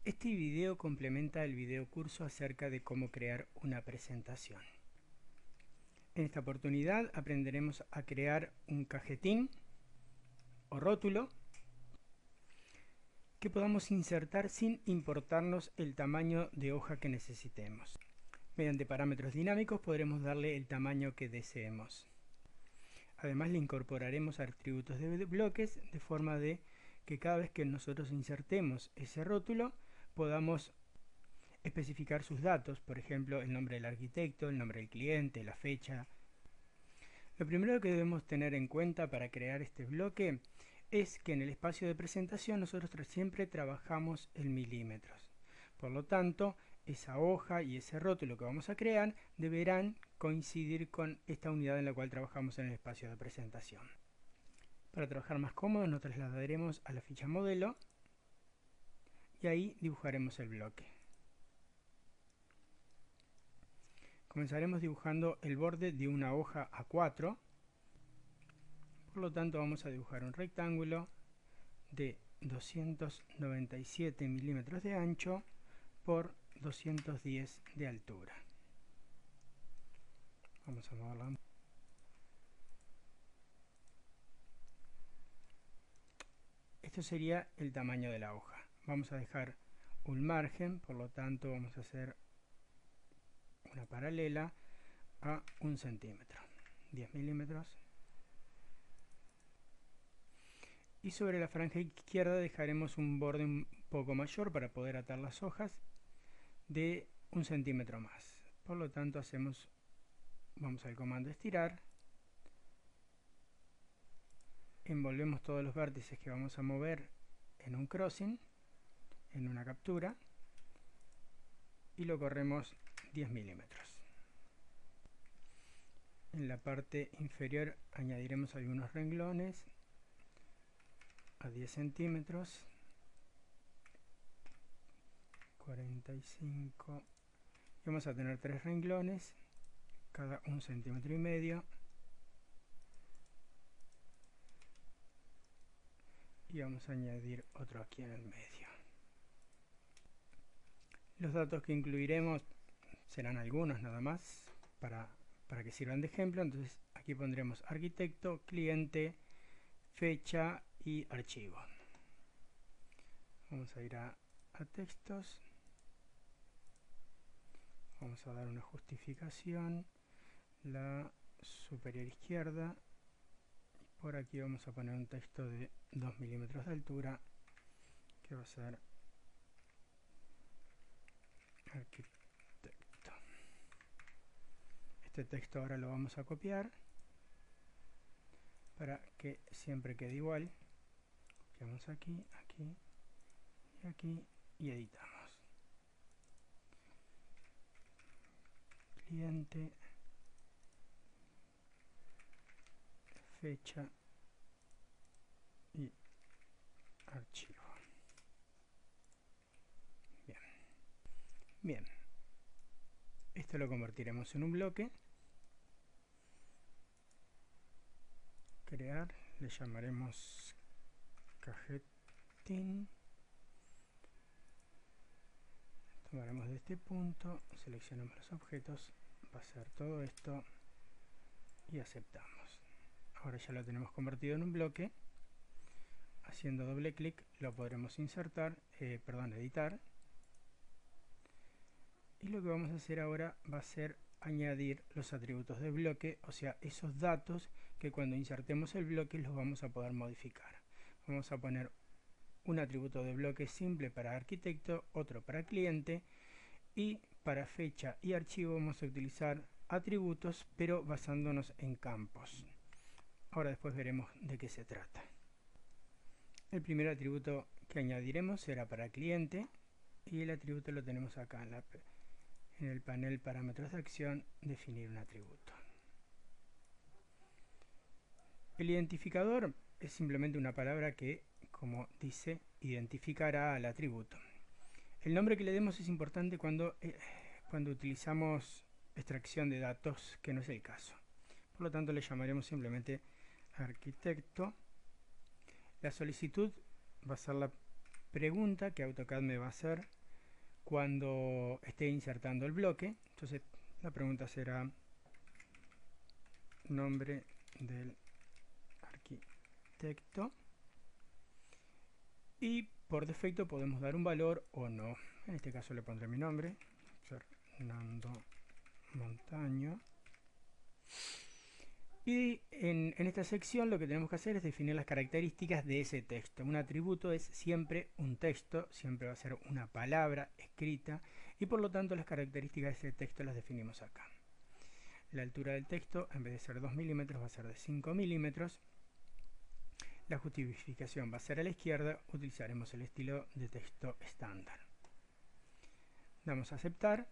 Este video complementa el video curso acerca de cómo crear una presentación. En esta oportunidad aprenderemos a crear un cajetín o rótulo que podamos insertar sin importarnos el tamaño de hoja que necesitemos. Mediante parámetros dinámicos podremos darle el tamaño que deseemos. Además le incorporaremos atributos de bloques de forma de que cada vez que nosotros insertemos ese rótulo podamos especificar sus datos, por ejemplo el nombre del arquitecto, el nombre del cliente, la fecha. Lo primero que debemos tener en cuenta para crear este bloque es que en el espacio de presentación nosotros siempre trabajamos en milímetros. Por lo tanto, esa hoja y ese rótulo que vamos a crear deberán coincidir con esta unidad en la cual trabajamos en el espacio de presentación. Para trabajar más cómodo nos trasladaremos a la ficha modelo y ahí dibujaremos el bloque. Comenzaremos dibujando el borde de una hoja A4. Por lo tanto vamos a dibujar un rectángulo de 297 milímetros de ancho por 210 de altura. Vamos a moverla. Esto sería el tamaño de la hoja. Vamos a dejar un margen, por lo tanto vamos a hacer una paralela a 1 centímetro, 10 milímetros. Y sobre la franja izquierda dejaremos un borde un poco mayor para poder atar las hojas de 1 centímetro más. Por lo tanto vamos al comando estirar, envolvemos todos los vértices que vamos a mover en un crossing, en una captura, y lo corremos 10 milímetros. En la parte inferior añadiremos algunos renglones a 10 centímetros, 45, y vamos a tener 3 renglones, cada 1,5 centímetros, y vamos a añadir otro aquí en el medio. Los datos que incluiremos serán algunos nada más para que sirvan de ejemplo. Entonces aquí pondremos arquitecto, cliente, fecha y archivo. Vamos a ir a textos, vamos a dar una justificación, la superior izquierda, y por aquí vamos a poner un texto de 2 milímetros de altura que va a ser arquitecto. Este texto ahora lo vamos a copiar para que siempre quede igual. Copiamos aquí, aquí y aquí y editamos. Cliente, fecha y archivo. Bien, esto lo convertiremos en un bloque. Crear, le llamaremos cajetín. Tomaremos de este punto, seleccionamos los objetos, va a ser todo esto y aceptamos. Ahora ya lo tenemos convertido en un bloque. Haciendo doble clic lo podremos editar. Y lo que vamos a hacer ahora va a ser añadir los atributos de bloque, o sea, esos datos que cuando insertemos el bloque los vamos a poder modificar. Vamos a poner un atributo de bloque simple para arquitecto, otro para cliente, y para fecha y archivo vamos a utilizar atributos, pero basándonos en campos. Ahora después veremos de qué se trata. El primer atributo que añadiremos será para cliente, y el atributo lo tenemos acá en el panel parámetros de acción, definir un atributo. El identificador es simplemente una palabra que, como dice, identificará al atributo. El nombre que le demos es importante cuando utilizamos extracción de datos, que no es el caso. Por lo tanto le llamaremos simplemente arquitecto. La solicitud va a ser pregunta que AutoCAD me va a hacer cuando esté insertando el bloque. Entonces la pregunta será nombre del arquitecto, y por defecto podemos dar un valor o no. En este caso le pondré mi nombre, Fernando Montaño. Y en esta sección lo que tenemos que hacer es definir las características de ese texto. Un atributo es siempre un texto, siempre va a ser una palabra escrita, y por lo tanto las características de ese texto las definimos acá. La altura del texto, en vez de ser 2 milímetros, va a ser de 5 milímetros. La justificación va a ser a la izquierda. Utilizaremos el estilo de texto estándar. Damos a aceptar.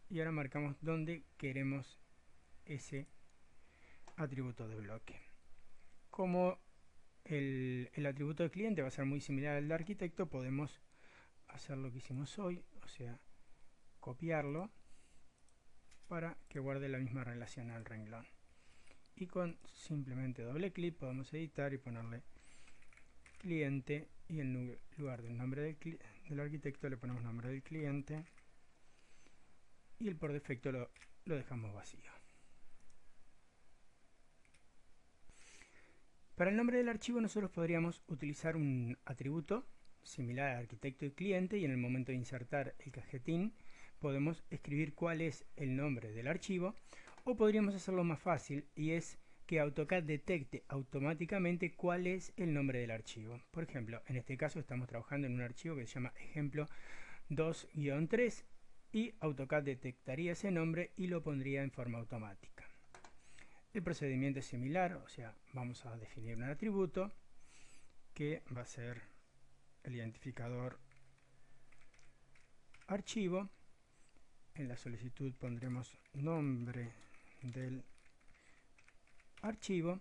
Y ahora marcamos dónde queremos ese atributo de bloque. Como el atributo de cliente va a ser muy similar al de arquitecto, podemos hacer lo que hicimos hoy, o sea, copiarlo para que guarde la misma relación al renglón. Y con simplemente doble clic podemos editar y ponerle cliente, y en lugar del nombre del arquitecto le ponemos nombre del cliente, y el por defecto lo dejamos vacío. Para el nombre del archivo nosotros podríamos utilizar un atributo similar al arquitecto y cliente, y en el momento de insertar el cajetín podemos escribir cuál es el nombre del archivo, o podríamos hacerlo más fácil, y es que AutoCAD detecte automáticamente cuál es el nombre del archivo. Por ejemplo, en este caso estamos trabajando en un archivo que se llama ejemplo 2-3, y AutoCAD detectaría ese nombre y lo pondría en forma automática. El procedimiento es similar, o sea, vamos a definir un atributo que va a ser el identificador archivo. En la solicitud pondremos nombre del archivo,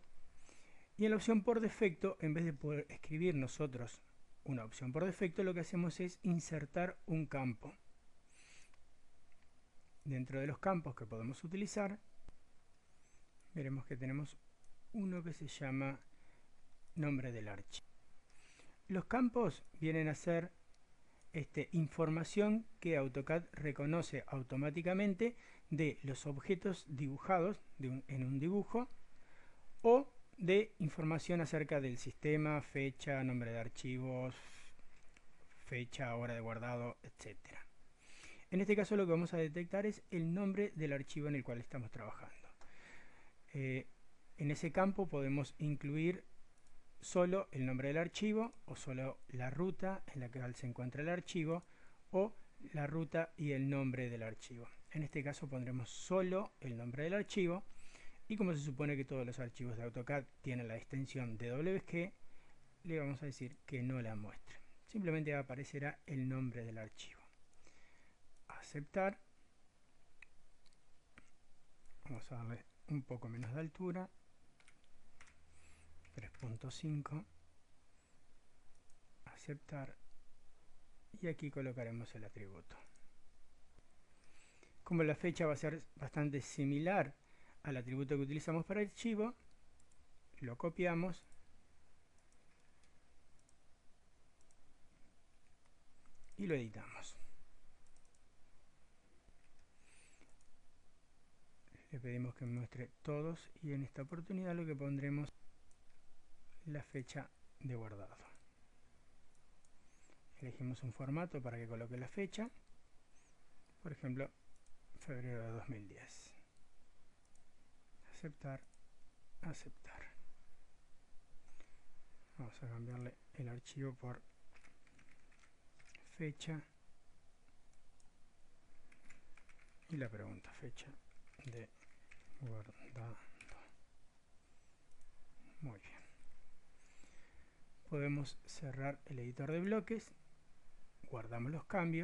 y en la opción por defecto, en vez de poder escribir nosotros una opción por defecto, lo que hacemos es insertar un campo. Dentro de los campos que podemos utilizar, veremos que tenemos uno que se llama nombre del archivo. Los campos vienen a ser información que AutoCAD reconoce automáticamente de los objetos dibujados en un dibujo, o de información acerca del sistema, fecha, nombre de archivos, fecha, hora de guardado, etc. En este caso lo que vamos a detectar es el nombre del archivo en el cual estamos trabajando. En ese campo podemos incluir solo el nombre del archivo, o solo la ruta en la cual se encuentra el archivo, o la ruta y el nombre del archivo. En este caso pondremos solo el nombre del archivo, y como se supone que todos los archivos de AutoCAD tienen la extensión DWG, le vamos a decir que no la muestre. Simplemente aparecerá el nombre del archivo. Aceptar. Vamos a darle un poco menos de altura, 3.5. Aceptar, y aquí colocaremos el atributo. Como la fecha va a ser bastante similar al atributo que utilizamos para el archivo, lo copiamos y lo editamos. Le pedimos que muestre todos, y en esta oportunidad lo que pondremos la fecha de guardado. Elegimos un formato para que coloque la fecha, por ejemplo, febrero de 2010. Aceptar, aceptar. Vamos a cambiarle el archivo por fecha, y la pregunta fecha de guardado. Muy bien. Podemos cerrar el editor de bloques, guardamos los cambios.